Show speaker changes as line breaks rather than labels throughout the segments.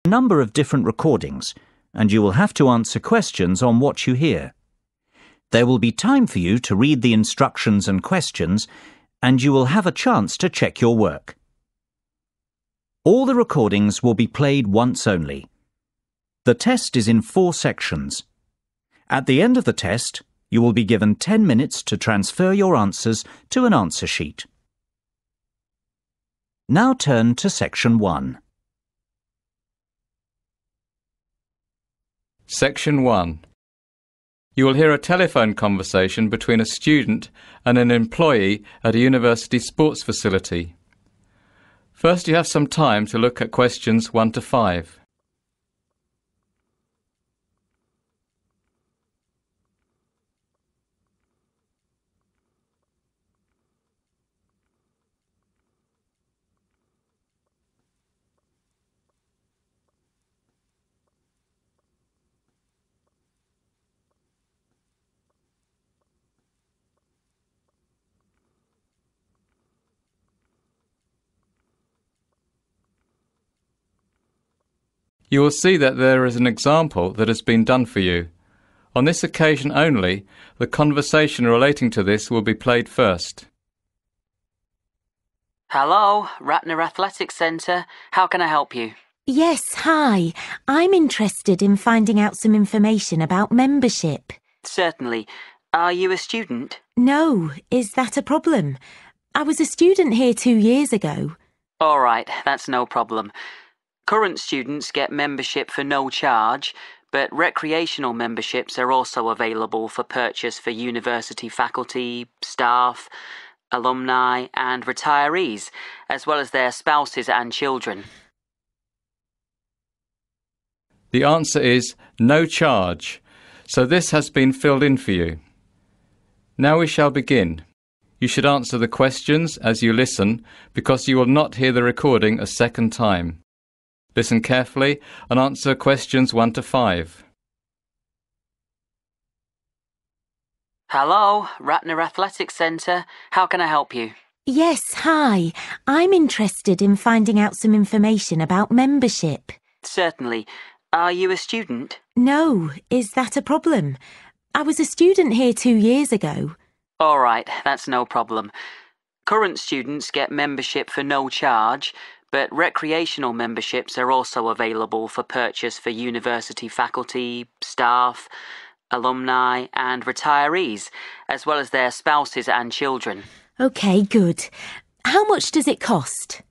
number of different recordings, and you will have to answer questions on what you hear. There will be time for you to read the instructions and questions, and you will have a chance to check your work. All the recordings will be played once only. The test is in 4 sections. At the end of the test, you will be given 10 minutes to transfer your answers to an answer sheet. Now turn to Section 1.
Section 1. You will hear a telephone conversation between a student and an employee at a university sports facility. First, you have some time to look at questions 1 to 5. You will see that there is an example that has been done for you. On this occasion only, the conversation relating to this will be played first.
Hello, Ratner Athletics Centre. How can I help you?
Yes, hi. I'm interested in finding out some information about membership.
Certainly. Are you a student?
No, is that a problem? I was a student here 2 years ago.
All right, that's no problem. Current students get membership for no charge, but recreational memberships are also available for purchase for university faculty, staff, alumni and retirees, as well as their spouses and children.
The answer is no charge, so this has been filled in for you. Now we shall begin. You should answer the questions as you listen, because you will not hear the recording a second time. Listen carefully and answer questions 1 to 5.
Hello, Ratner Athletics Centre. How can I help you?
Yes, hi. I'm interested in finding out some information about membership.
Certainly. Are you a student?
No, is that a problem? I was a student here 2 years ago.
All right, that's no problem. Current students get membership for no charge, but recreational memberships are also available for purchase for university faculty, staff, alumni and retirees, as well as their spouses and children.
OK, good. How much does it cost?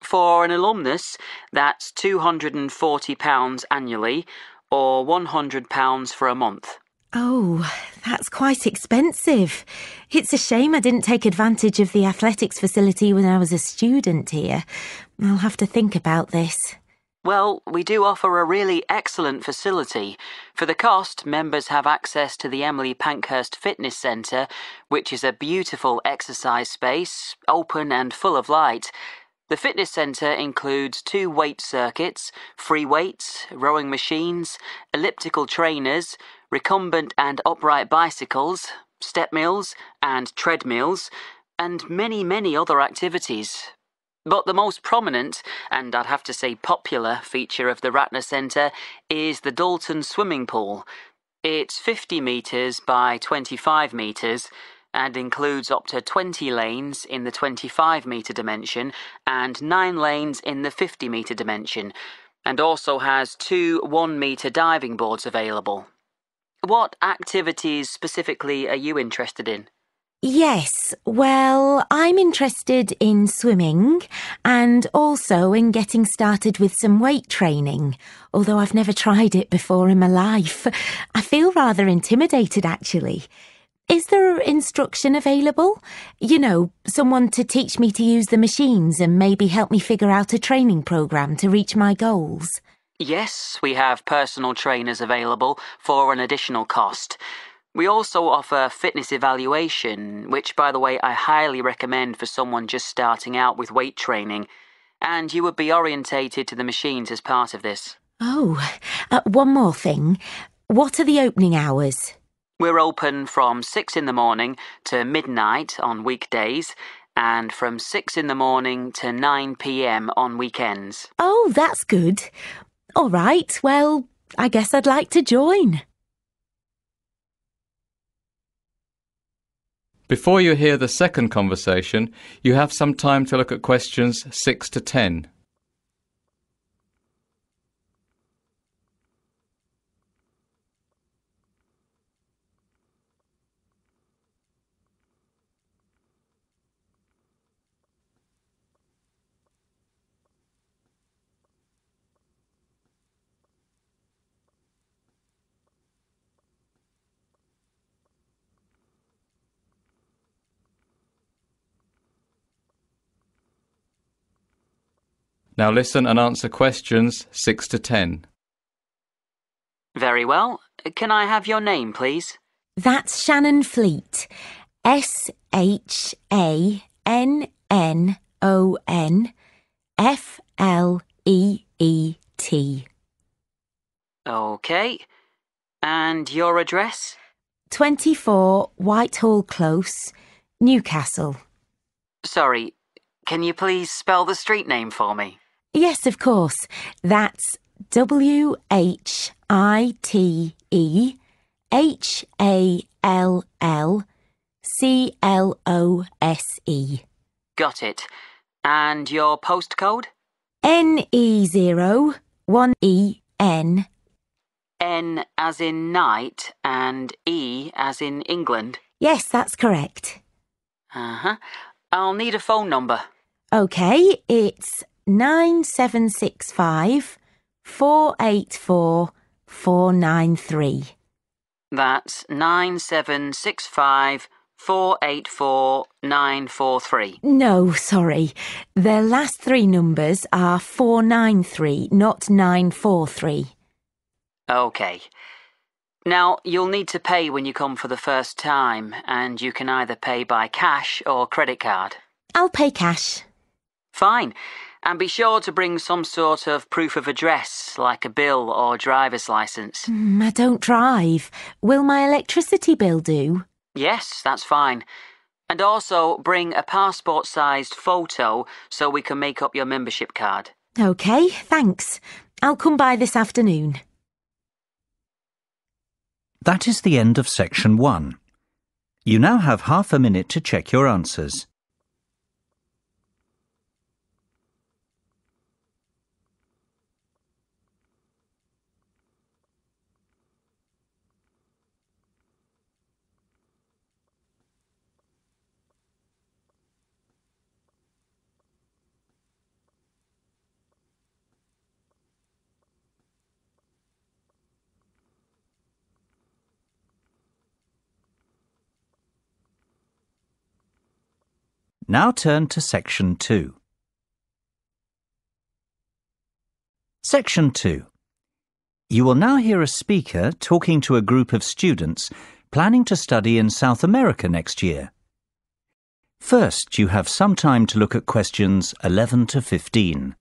For an alumnus, that's £240 annually, or £100 for a month.
Oh, that's quite expensive. It's a shame I didn't take advantage of the athletics facility when I was a student here. I'll have to think about this.
Well, we do offer a really excellent facility. For the cost, members have access to the Emily Pankhurst Fitness Centre, which is a beautiful exercise space, open and full of light. The fitness centre includes 2 weight circuits, free weights, rowing machines, elliptical trainers, recumbent and upright bicycles, step mills and treadmills, and many other activities. But the most prominent, and I'd have to say popular, feature of the Ratner Centre is the Dalton swimming pool. It's 50 metres by 25 metres and includes up to 20 lanes in the 25-metre dimension and 9 lanes in the 50-metre dimension, and also has 2 1-metre diving boards available. What activities specifically are you interested in?
Yes, well, I'm interested in swimming and also in getting started with some weight training, although I've never tried it before in my life. I feel rather intimidated, actually. Is there instruction available? You know, someone to teach me to use the machines and maybe help me figure out a training programme to reach my goals?
Yes, we have personal trainers available for an additional cost. We also offer fitness evaluation, which, by the way, I highly recommend for someone just starting out with weight training. And you would be orientated to the machines as part of this.
Oh, one more thing. What are the opening hours?
We're open from 6 in the morning to midnight on weekdays and from 6 in the morning to 9 p.m. on weekends.
Oh, that's good. All right, well, I guess I'd like to join.
Before you hear the second conversation, you have some time to look at questions 6 to 10. Now listen and answer questions 6 to 10.
Very well. Can I have your name, please?
That's Shannon Fleet. SHANNON
OK. And your address?
24 Whitehall Close, Newcastle.
Sorry, can you please spell the street name for me?
Yes, of course. That's WHITEHALLCLOSE.
Got it. And your postcode?
NE01EN.
N as in night and E as in England?
Yes, that's correct.
Uh-huh. I'll need a phone number.
OK, it's 9765 484 493.
That's 9765 484 943.
No, sorry. The last three numbers are 493, not 943.
OK. Now, you'll need to pay when you come for the first time, and you can either pay by cash or credit card.
I'll pay cash.
Fine. And be sure to bring some sort of proof of address, like a bill or driver's licence.
I don't drive. Will my electricity bill do?
Yes, that's fine. And also bring a passport-sized photo so we can make up your membership card.
OK, thanks. I'll come by this afternoon.
That is the end of section 1. You now have half a minute to check your answers. Now turn to section 2. Section 2. You will now hear a speaker talking to a group of students planning to study in South America next year. First, you have some time to look at questions 11 to 15.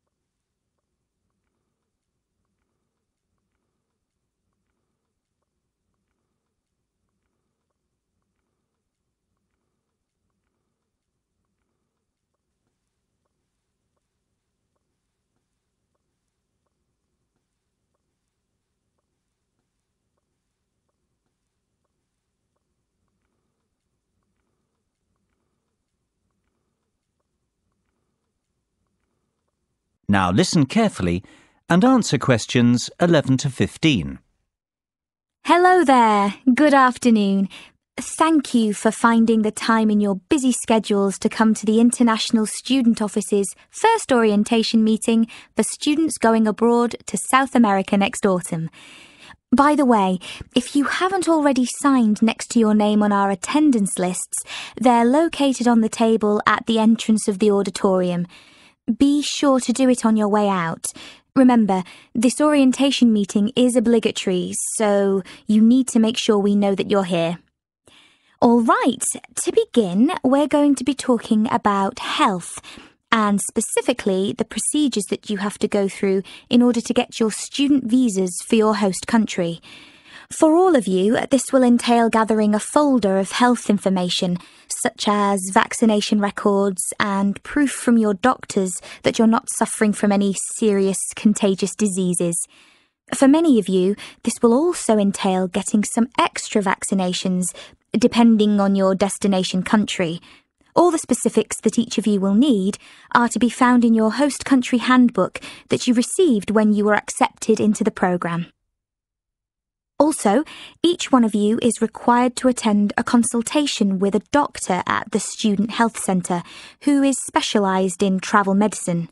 Now listen carefully and answer questions 11 to 15.
Hello there. Good afternoon. Thank you for finding the time in your busy schedules to come to the International Student Office's first orientation meeting for students going abroad to South America next autumn. By the way, if you haven't already signed next to your name on our attendance lists, they're located on the table at the entrance of the auditorium. Be sure to do it on your way out. Remember, this orientation meeting is obligatory, so you need to make sure we know that you're here. All right, to begin, we're going to be talking about health, and specifically the procedures that you have to go through in order to get your student visas for your host country. For all of you, this will entail gathering a folder of health information, such as vaccination records and proof from your doctors that you're not suffering from any serious contagious diseases. For many of you, this will also entail getting some extra vaccinations, depending on your destination country. All the specifics that each of you will need are to be found in your host country handbook that you received when you were accepted into the programme. Also, each one of you is required to attend a consultation with a doctor at the Student Health Centre who is specialised in travel medicine.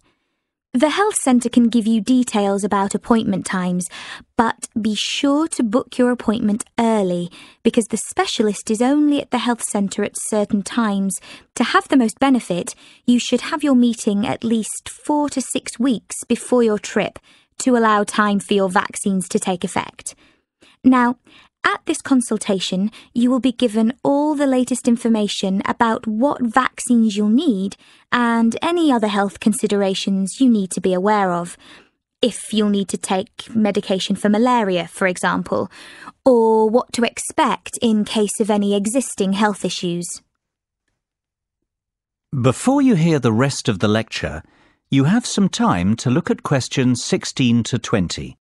The health centre can give you details about appointment times, but be sure to book your appointment early because the specialist is only at the health centre at certain times. To have the most benefit, you should have your meeting at least 4 to 6 weeks before your trip to allow time for your vaccines to take effect. Now, at this consultation, you will be given all the latest information about what vaccines you'll need and any other health considerations you need to be aware of. If you'll need to take medication for malaria, for example, or what to expect in case of any existing health issues.
Before you hear the rest of the lecture, you have some time to look at questions 16 to 20.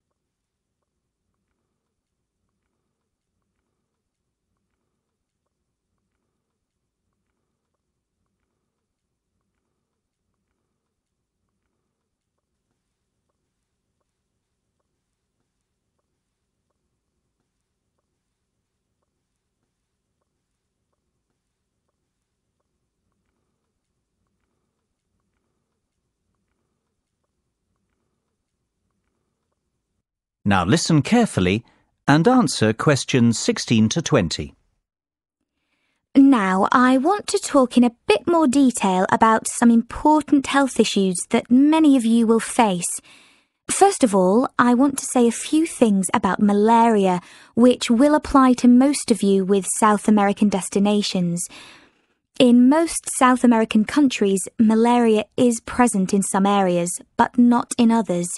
Now listen carefully and answer questions 16 to 20.
Now, I want to talk in a bit more detail about some important health issues that many of you will face. First of all, I want to say a few things about malaria, which will apply to most of you with South American destinations. In most South American countries, malaria is present in some areas, but not in others.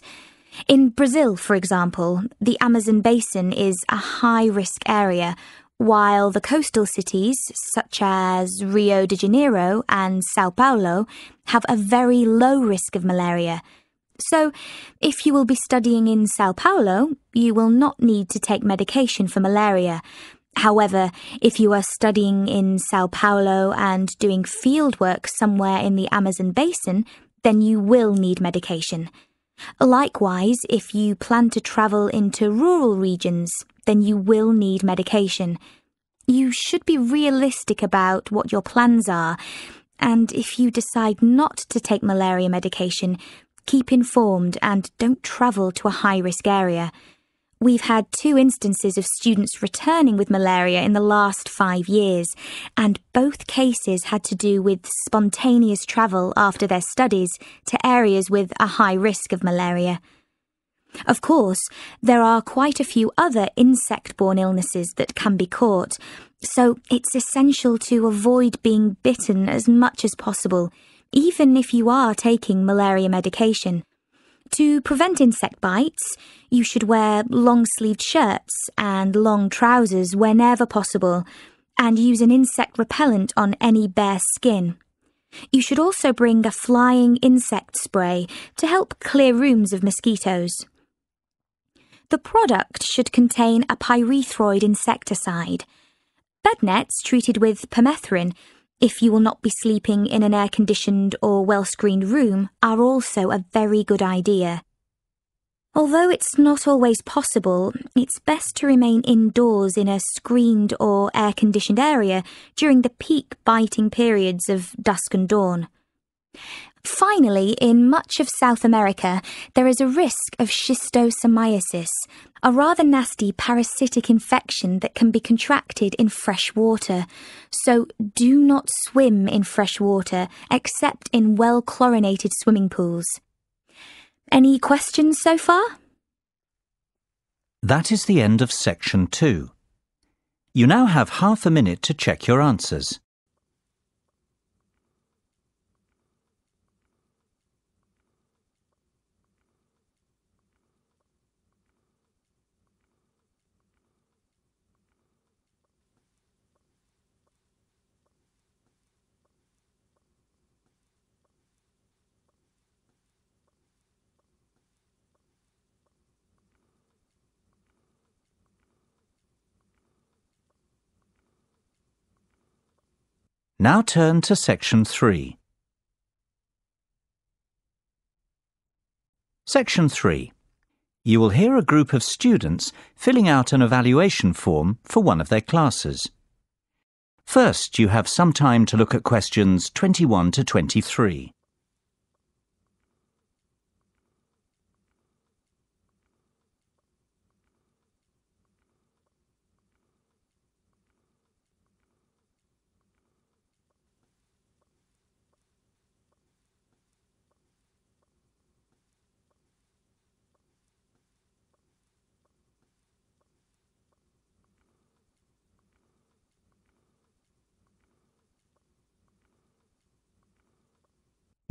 In Brazil, for example, the Amazon basin is a high-risk area, while the coastal cities, such as Rio de Janeiro and Sao Paulo, have a very low risk of malaria. So, if you will be studying in Sao Paulo, you will not need to take medication for malaria. However, if you are studying in Sao Paulo and doing fieldwork somewhere in the Amazon basin, then you will need medication. Likewise, if you plan to travel into rural regions, then you will need medication. You should be realistic about what your plans are, and if you decide not to take malaria medication, keep informed and don't travel to a high-risk area. We've had 2 instances of students returning with malaria in the last 5 years, and both cases had to do with spontaneous travel after their studies to areas with a high risk of malaria. Of course, there are quite a few other insect-borne illnesses that can be caught, so it's essential to avoid being bitten as much as possible, even if you are taking malaria medication. To prevent insect bites, you should wear long-sleeved shirts and long trousers whenever possible, and use an insect repellent on any bare skin. You should also bring a flying insect spray to help clear rooms of mosquitoes. The product should contain a pyrethroid insecticide. Bed nets treated with permethrin, if you will not be sleeping in an air-conditioned or well-screened room, are also a very good idea. Although it's not always possible, it's best to remain indoors in a screened or air-conditioned area during the peak biting periods of dusk and dawn. Finally, in much of South America, there is a risk of schistosomiasis, a rather nasty parasitic infection that can be contracted in fresh water. So do not swim in fresh water, except in well-chlorinated swimming pools. Any questions so far?
That is the end of section 2. You now have half a minute to check your answers. Now turn to Section 3. Section 3. You will hear a group of students filling out an evaluation form for one of their classes. First, you have some time to look at questions 21 to 23.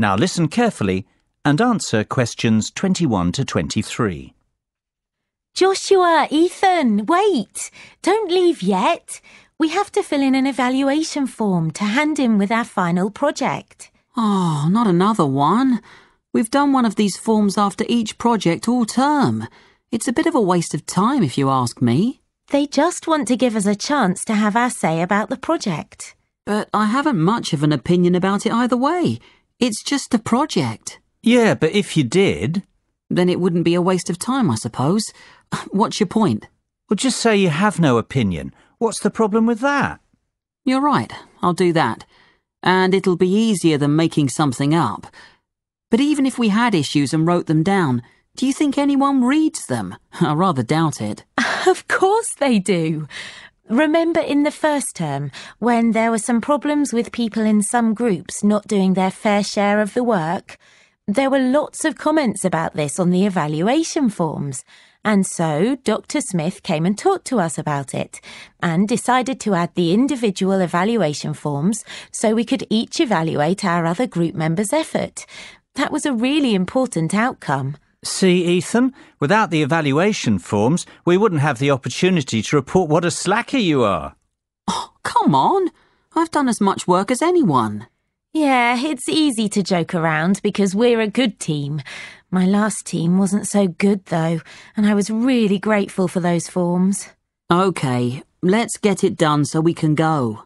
Now listen carefully and answer questions 21 to 23.
Joshua, Ethan, wait! Don't leave yet. We have to fill in an evaluation form to hand in with our final project.
Oh, not another one. We've done one of these forms after each project all term. It's a bit of a waste of time if you ask me.
They just want to give us a chance to have our say about the project.
But I haven't much of an opinion about it either way. It's just a project.
Yeah, but if you did...
Then it wouldn't be a waste of time, I suppose. What's your point?
Well, just say you have no opinion. What's the problem with that?
You're right, I'll do that. And it'll be easier than making something up. But even if we had issues and wrote them down, do you think anyone reads them? I rather doubt it.
Of course they do. Remember in the first term, when there were some problems with people in some groups not doing their fair share of the work? There were lots of comments about this on the evaluation forms. And so Dr. Smith came and talked to us about it and decided to add the individual evaluation forms so we could each evaluate our other group members' effort. That was a really important outcome.
See, Ethan, without the evaluation forms, we wouldn't have the opportunity to report what a slacker you are.
Oh, come on. I've done as much work as anyone.
Yeah, it's easy to joke around because we're a good team. My last team wasn't so good, though, and I was really grateful for those forms.
OK, let's get it done so we can go.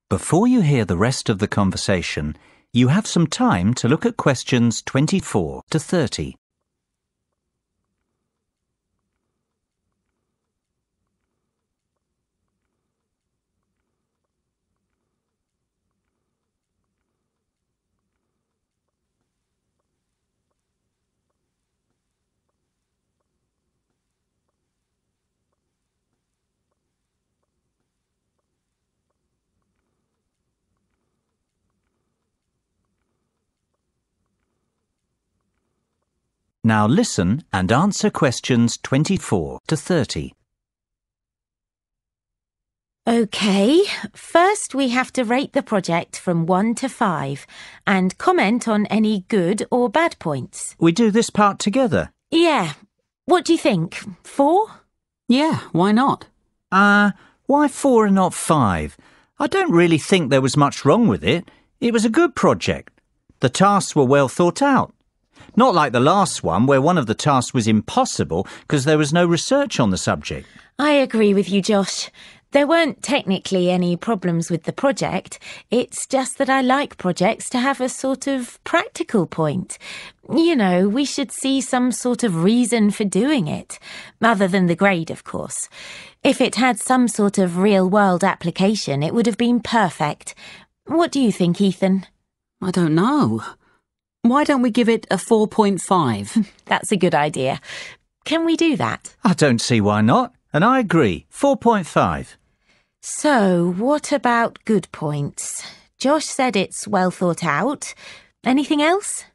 Before you hear the rest of the conversation, you have some time to look at questions 24 to 30. Now listen and answer questions 24 to 30.
OK, first we have to rate the project from 1 to 5 and comment on any good or bad points.
We do this part together.
Yeah. What do you think? 4?
Yeah, why not?
Why 4 and not 5? I don't really think there was much wrong with it. It was a good project. The tasks were well thought out. Not like the last one, where one of the tasks was impossible because there was no research on the subject.
I agree with you, Josh. There weren't technically any problems with the project. It's just that I like projects to have a sort of practical point. You know, we should see some sort of reason for doing it, other than the grade, of course. If it had some sort of real-world application, it would have been perfect. What do you think, Ethan?
I don't know. Why don't we give it a 4.5?
That's a good idea. Can we do that?
I don't see why not, and I agree. 4.5.
So, what about good points? Josh said it's well thought out. Anything else?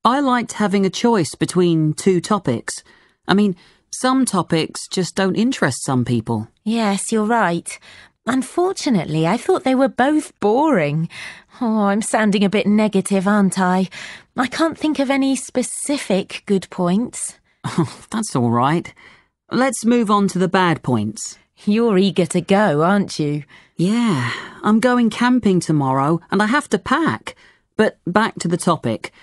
I liked having a choice between 2 topics. I mean, some topics just don't interest some people.
Yes, you're right. Unfortunately, I thought they were both boring. Oh, I'm sounding a bit negative, aren't I? I can't think of any specific good points.
That's all right. Let's move on to the bad points.
You're eager to go, aren't you?
Yeah, I'm going camping tomorrow and I have to pack. But back to the topic.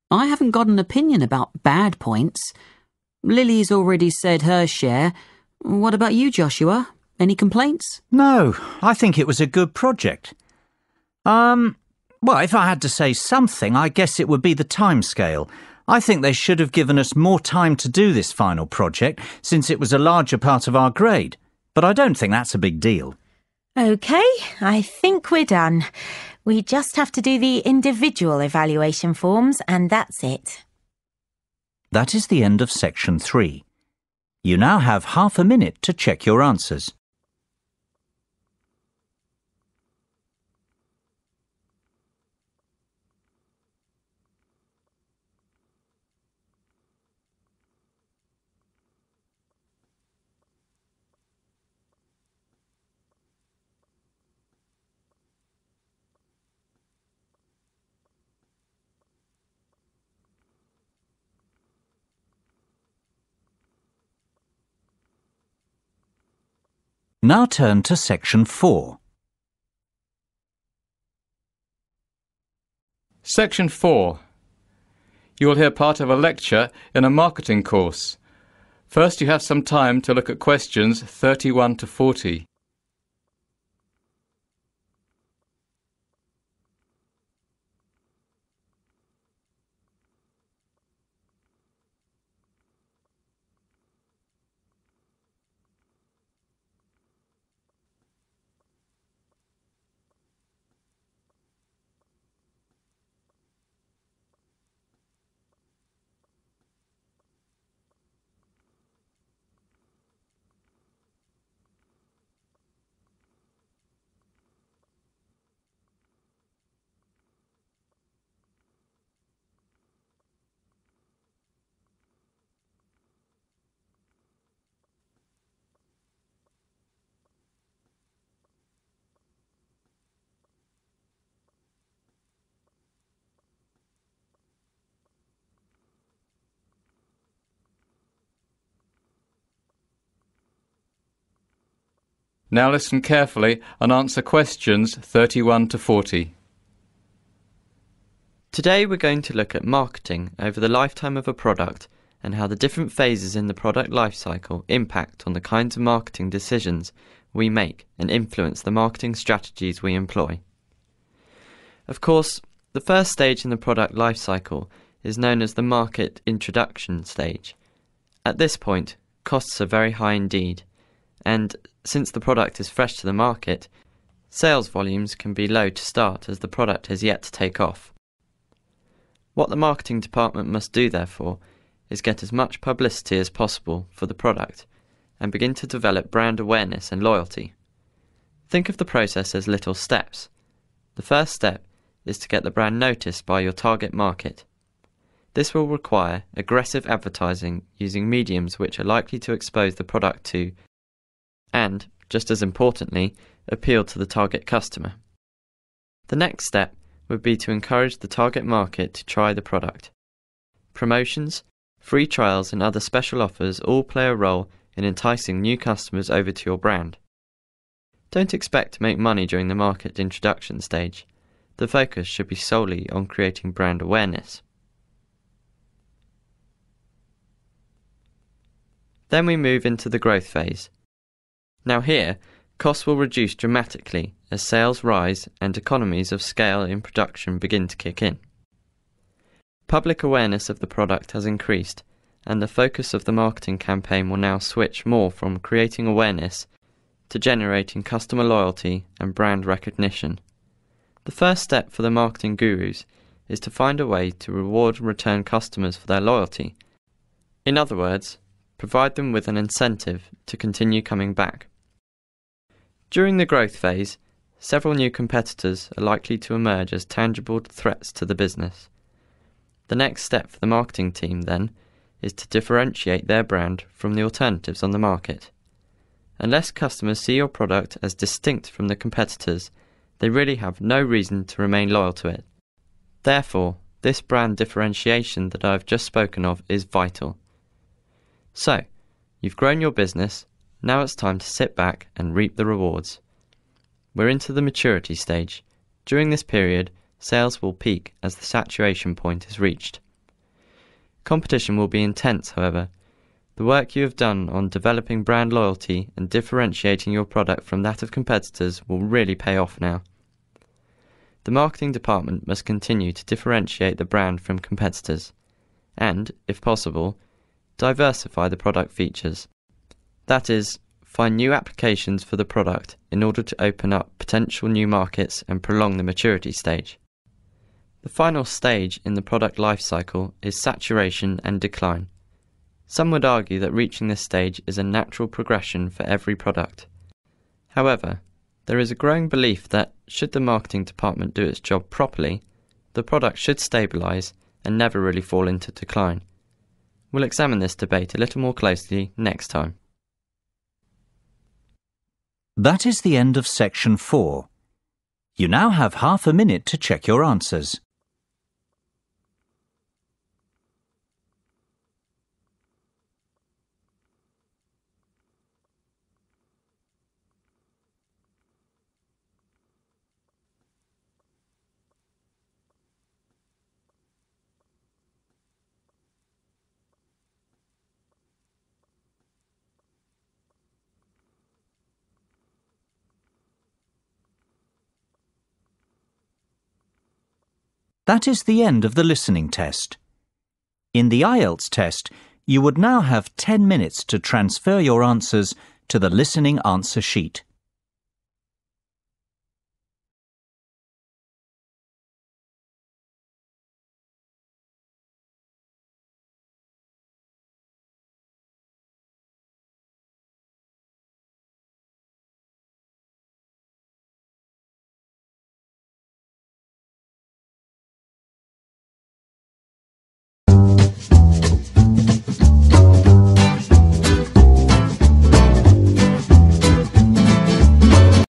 I haven't got an opinion about bad points. Lily's already said her share. What about you, Joshua? Any complaints?
No, I think it was a good project. Well, if I had to say something, I guess it would be the timescale. I think they should have given us more time to do this final project, since it was a larger part of our grade. But I don't think that's a big deal.
OK, I think we're done. We just have to do the individual evaluation forms, and that's it.
That is the end of section 3. You now have half a minute to check your answers. Now turn to section 4.
Section 4. You will hear part of a lecture in a marketing course. First, you have some time to look at questions 31 to 40. Now listen carefully and answer questions 31 to 40.
Today we're going to look at marketing over the lifetime of a product and how the different phases in the product life cycle impact on the kinds of marketing decisions we make and influence the marketing strategies we employ. Of course, the first stage in the product life cycle is known as the market introduction stage. At this point, costs are very high indeed, and since the product is fresh to the market, sales volumes can be low to start as the product has yet to take off. What the marketing department must do, therefore, is get as much publicity as possible for the product and begin to develop brand awareness and loyalty. Think of the process as little steps. The first step is to get the brand noticed by your target market. This will require aggressive advertising using mediums which are likely to expose the product to and, just as importantly, appeal to the target customer. The next step would be to encourage the target market to try the product. Promotions, free trials and other special offers all play a role in enticing new customers over to your brand. Don't expect to make money during the market introduction stage. The focus should be solely on creating brand awareness. Then we move into the growth phase. Now here, costs will reduce dramatically as sales rise and economies of scale in production begin to kick in. Public awareness of the product has increased, and the focus of the marketing campaign will now switch more from creating awareness to generating customer loyalty and brand recognition. The first step for the marketing gurus is to find a way to reward return customers for their loyalty. In other words, provide them with an incentive to continue coming back. During the growth phase, several new competitors are likely to emerge as tangible threats to the business. The next step for the marketing team, then, is to differentiate their brand from the alternatives on the market. Unless customers see your product as distinct from the competitors, they really have no reason to remain loyal to it. Therefore, this brand differentiation that I have just spoken of is vital. So, you've grown your business. Now it's time to sit back and reap the rewards. We're into the maturity stage. During this period, sales will peak as the saturation point is reached. Competition will be intense, however. The work you have done on developing brand loyalty and differentiating your product from that of competitors will really pay off now. The marketing department must continue to differentiate the brand from competitors and, if possible, diversify the product features. That is, find new applications for the product in order to open up potential new markets and prolong the maturity stage. The final stage in the product life cycle is saturation and decline. Some would argue that reaching this stage is a natural progression for every product. However, there is a growing belief that, should the marketing department do its job properly, the product should stabilise and never really fall into decline. We'll examine this debate a little more closely next time.
That is the end of section 4. You now have half a minute to check your answers. That is the end of the listening test. In the IELTS test, you would now have 10 minutes to transfer your answers to the listening answer sheet.